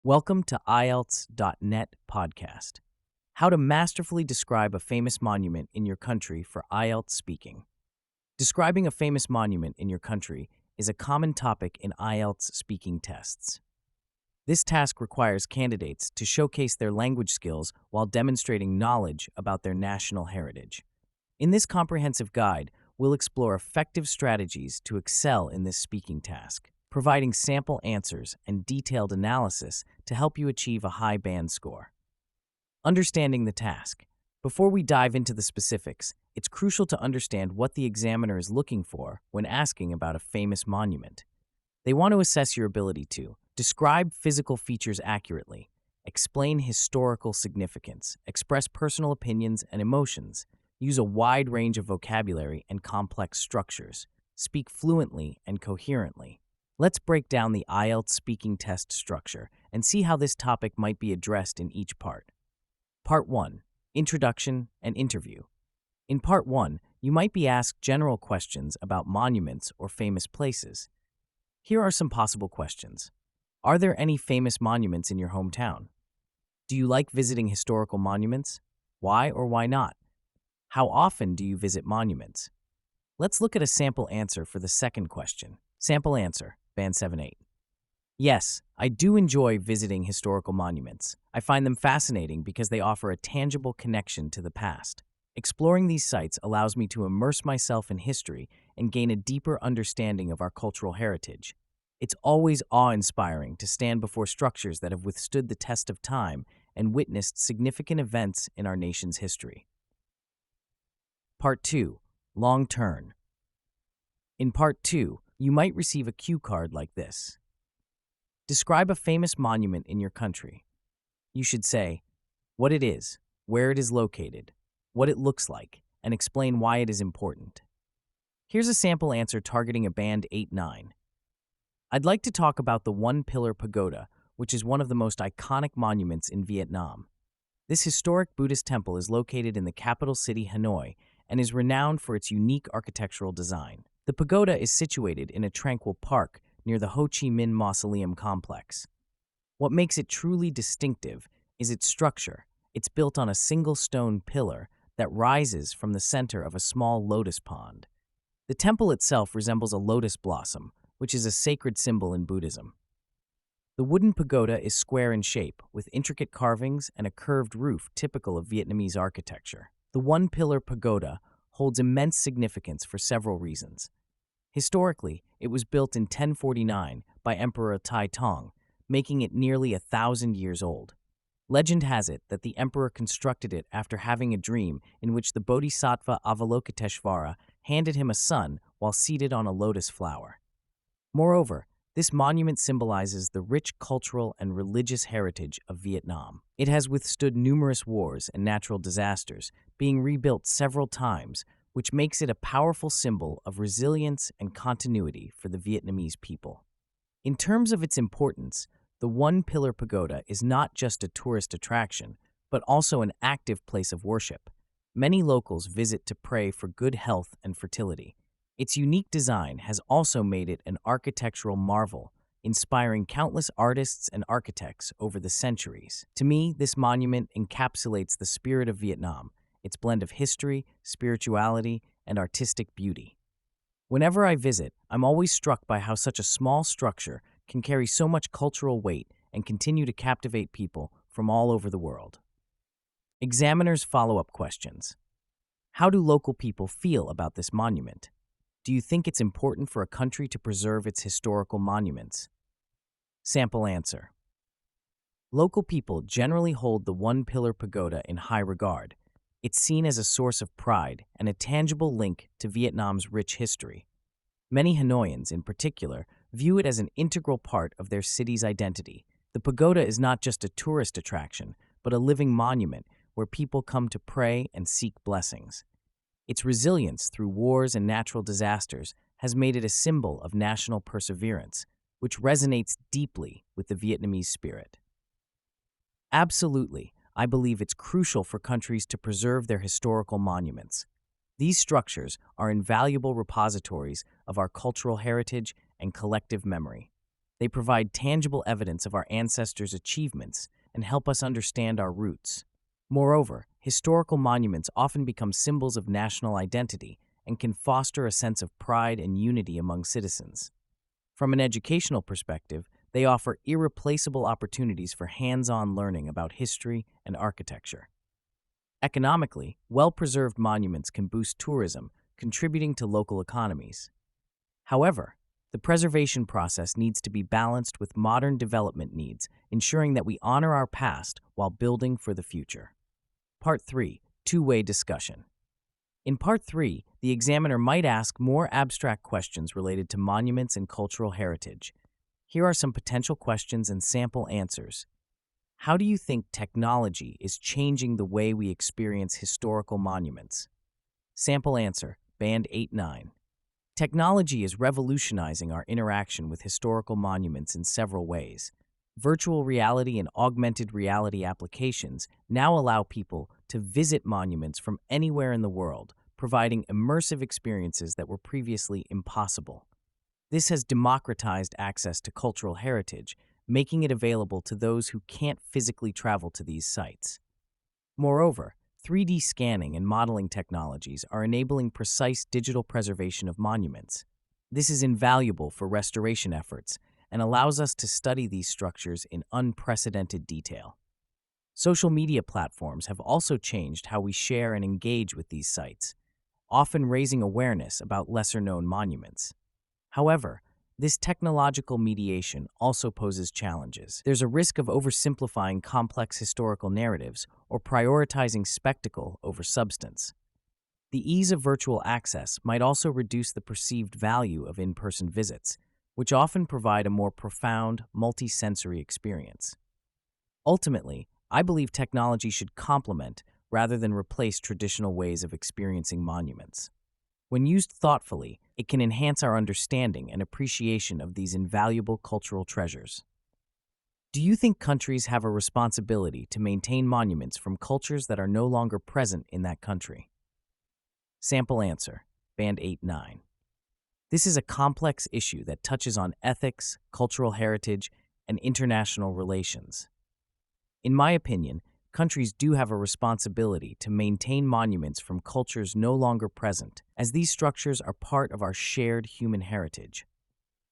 Welcome to IELTS.net podcast. How to masterfully describe a famous monument in your country for IELTS speaking. Describing a famous monument in your country is a common topic in IELTS speaking tests. This task requires candidates to showcase their language skills while demonstrating knowledge about their national heritage. In this comprehensive guide, we'll explore effective strategies to excel in this speaking task, providing sample answers and detailed analysis to help you achieve a high band score. Understanding the task. Before we dive into the specifics, it's crucial to understand what the examiner is looking for when asking about a famous monument. They want to assess your ability to describe physical features accurately, explain historical significance, express personal opinions and emotions, use a wide range of vocabulary and complex structures, speak fluently and coherently. Let's break down the IELTS speaking test structure and see how this topic might be addressed in each part. Part 1. Introduction and Interview. In Part 1, you might be asked general questions about monuments or famous places. Here are some possible questions. Are there any famous monuments in your hometown? Do you like visiting historical monuments? Why or why not? How often do you visit monuments? Let's look at a sample answer for the second question. Sample answer, Band 7-8. Yes, I do enjoy visiting historical monuments. I find them fascinating because they offer a tangible connection to the past. Exploring these sites allows me to immerse myself in history and gain a deeper understanding of our cultural heritage. It's always awe-inspiring to stand before structures that have withstood the test of time and witnessed significant events in our nation's history. Part 2. Long Turn. In Part 2, you might receive a cue card like this. Describe a famous monument in your country. You should say what it is, where it is located, what it looks like, and explain why it is important. Here's a sample answer targeting a Band 8-9. I'd like to talk about the One Pillar Pagoda, which is one of the most iconic monuments in Vietnam. This historic Buddhist temple is located in the capital city, Hanoi, and is renowned for its unique architectural design. The pagoda is situated in a tranquil park near the Ho Chi Minh Mausoleum complex. What makes it truly distinctive is its structure. It's built on a single stone pillar that rises from the center of a small lotus pond. The temple itself resembles a lotus blossom, which is a sacred symbol in Buddhism. The wooden pagoda is square in shape, with intricate carvings and a curved roof typical of Vietnamese architecture. The One Pillar Pagoda holds immense significance for several reasons. Historically, it was built in 1049 by Emperor Tai Tong, making it nearly 1,000 years old. Legend has it that the emperor constructed it after having a dream in which the Bodhisattva Avalokiteshvara handed him a son while seated on a lotus flower. Moreover, this monument symbolizes the rich cultural and religious heritage of Vietnam. It has withstood numerous wars and natural disasters, being rebuilt several times, which makes it a powerful symbol of resilience and continuity for the Vietnamese people. In terms of its importance, the One Pillar Pagoda is not just a tourist attraction, but also an active place of worship. Many locals visit to pray for good health and fertility. Its unique design has also made it an architectural marvel, inspiring countless artists and architects over the centuries. To me, this monument encapsulates the spirit of Vietnam, its blend of history, spirituality, and artistic beauty. Whenever I visit, I'm always struck by how such a small structure can carry so much cultural weight and continue to captivate people from all over the world. Examiners' follow-up questions. How do local people feel about this monument? Do you think it's important for a country to preserve its historical monuments? Sample answer. Local people generally hold the One Pillar Pagoda in high regard. It's seen as a source of pride and a tangible link to Vietnam's rich history. Many Hanoians, in particular, view it as an integral part of their city's identity. The pagoda is not just a tourist attraction, but a living monument where people come to pray and seek blessings. Its resilience through wars and natural disasters has made it a symbol of national perseverance, which resonates deeply with the Vietnamese spirit. Absolutely, I believe it's crucial for countries to preserve their historical monuments. These structures are invaluable repositories of our cultural heritage and collective memory. They provide tangible evidence of our ancestors' achievements and help us understand our roots. Moreover, historical monuments often become symbols of national identity and can foster a sense of pride and unity among citizens. From an educational perspective, they offer irreplaceable opportunities for hands-on learning about history and architecture. Economically, well-preserved monuments can boost tourism, contributing to local economies. However, the preservation process needs to be balanced with modern development needs, ensuring that we honor our past while building for the future. Part 3. Two-way discussion. In Part 3, the examiner might ask more abstract questions related to monuments and cultural heritage. Here are some potential questions and sample answers. How do you think technology is changing the way we experience historical monuments? Sample answer, Band 8-9. Technology is revolutionizing our interaction with historical monuments in several ways. Virtual reality and augmented reality applications now allow people to visit monuments from anywhere in the world, providing immersive experiences that were previously impossible. This has democratized access to cultural heritage, making it available to those who can't physically travel to these sites. Moreover, 3D scanning and modeling technologies are enabling precise digital preservation of monuments. This is invaluable for restoration efforts and allows us to study these structures in unprecedented detail. Social media platforms have also changed how we share and engage with these sites, often raising awareness about lesser-known monuments. However, this technological mediation also poses challenges. There's a risk of oversimplifying complex historical narratives or prioritizing spectacle over substance. The ease of virtual access might also reduce the perceived value of in-person visits, which often provide a more profound, multi-sensory experience. Ultimately, I believe technology should complement rather than replace traditional ways of experiencing monuments. When used thoughtfully, it can enhance our understanding and appreciation of these invaluable cultural treasures. Do you think countries have a responsibility to maintain monuments from cultures that are no longer present in that country? Sample answer, Band 8-9. This is a complex issue that touches on ethics, cultural heritage, and international relations. In my opinion, countries do have a responsibility to maintain monuments from cultures no longer present, as these structures are part of our shared human heritage.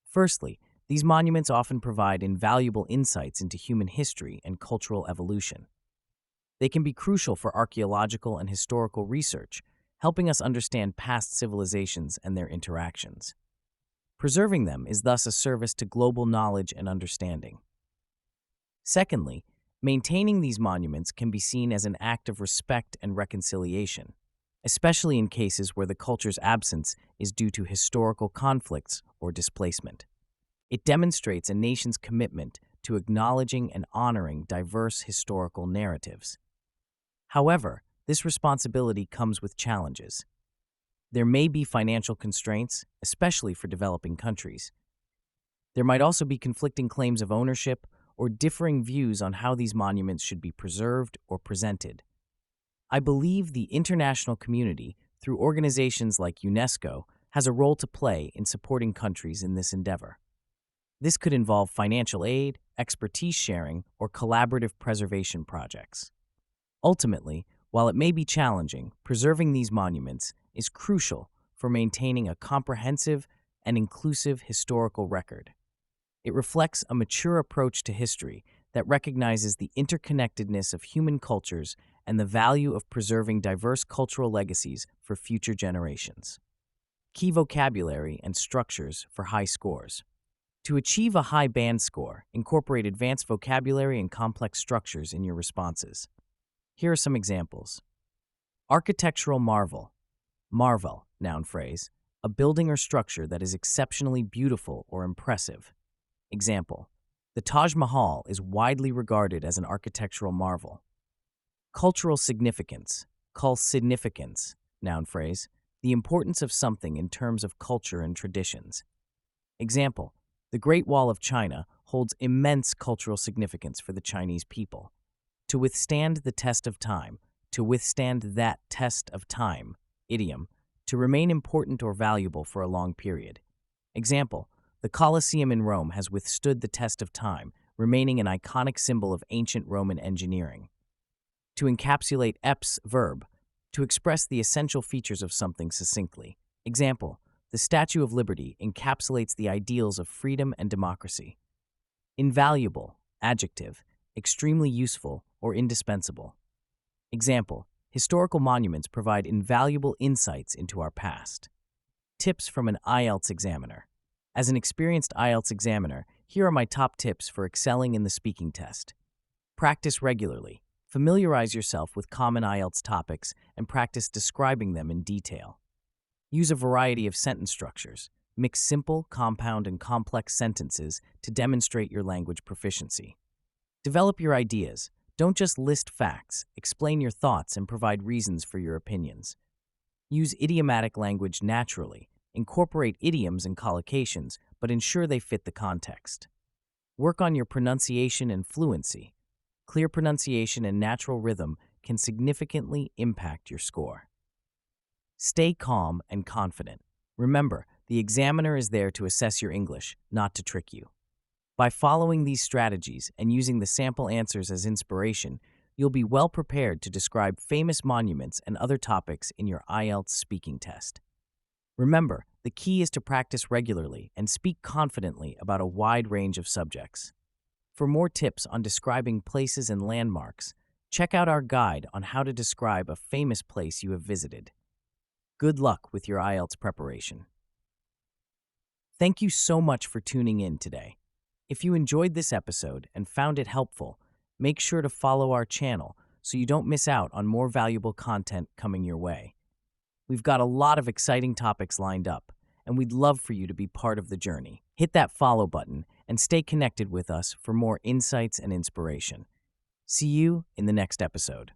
Firstly, these monuments often provide invaluable insights into human history and cultural evolution. They can be crucial for archaeological and historical research, helping us understand past civilizations and their interactions. Preserving them is thus a service to global knowledge and understanding. Secondly, maintaining these monuments can be seen as an act of respect and reconciliation, especially in cases where the culture's absence is due to historical conflicts or displacement. It demonstrates a nation's commitment to acknowledging and honoring diverse historical narratives. However, this responsibility comes with challenges. There may be financial constraints, especially for developing countries. There might also be conflicting claims of ownership or differing views on how these monuments should be preserved or presented. I believe the international community, through organizations like UNESCO, has a role to play in supporting countries in this endeavor. This could involve financial aid, expertise sharing, or collaborative preservation projects. Ultimately, while it may be challenging, preserving these monuments is crucial for maintaining a comprehensive and inclusive historical record. It reflects a mature approach to history that recognizes the interconnectedness of human cultures and the value of preserving diverse cultural legacies for future generations. Key vocabulary and structures for high scores. To achieve a high band score, incorporate advanced vocabulary and complex structures in your responses. Here are some examples. Architectural marvel. Marvel, noun phrase, a building or structure that is exceptionally beautiful or impressive. Example, the Taj Mahal is widely regarded as an architectural marvel. Cultural significance. Call significance, noun phrase, the importance of something in terms of culture and traditions. Example, the Great Wall of China holds immense cultural significance for the Chinese people. To withstand the test of time, to withstand that test of time, idiom, to remain important or valuable for a long period. Example, The Colosseum in Rome has withstood the test of time, remaining an iconic symbol of ancient Roman engineering. To encapsulate EPS verb, to express the essential features of something succinctly. Example, the Statue of Liberty encapsulates the ideals of freedom and democracy. Invaluable, adjective, extremely useful or indispensable. Example, historical monuments provide invaluable insights into our past. Tips from an IELTS examiner. As an experienced IELTS examiner, here are my top tips for excelling in the speaking test. Practice regularly. Familiarize yourself with common IELTS topics and practice describing them in detail. Use a variety of sentence structures. Mix simple, compound, and complex sentences to demonstrate your language proficiency. Develop your ideas. Don't just list facts. Explain your thoughts and provide reasons for your opinions. Use idiomatic language naturally. Incorporate idioms and collocations, but ensure they fit the context. Work on your pronunciation and fluency. Clear pronunciation and natural rhythm can significantly impact your score. Stay calm and confident. Remember, the examiner is there to assess your English, not to trick you. By following these strategies and using the sample answers as inspiration, you'll be well prepared to describe famous monuments and other topics in your IELTS speaking test. Remember, the key is to practice regularly and speak confidently about a wide range of subjects. For more tips on describing places and landmarks, check out our guide on how to describe a famous place you have visited. Good luck with your IELTS preparation. Thank you so much for tuning in today. If you enjoyed this episode and found it helpful, make sure to follow our channel so you don't miss out on more valuable content coming your way. We've got a lot of exciting topics lined up, and we'd love for you to be part of the journey. Hit that follow button and stay connected with us for more insights and inspiration. See you in the next episode.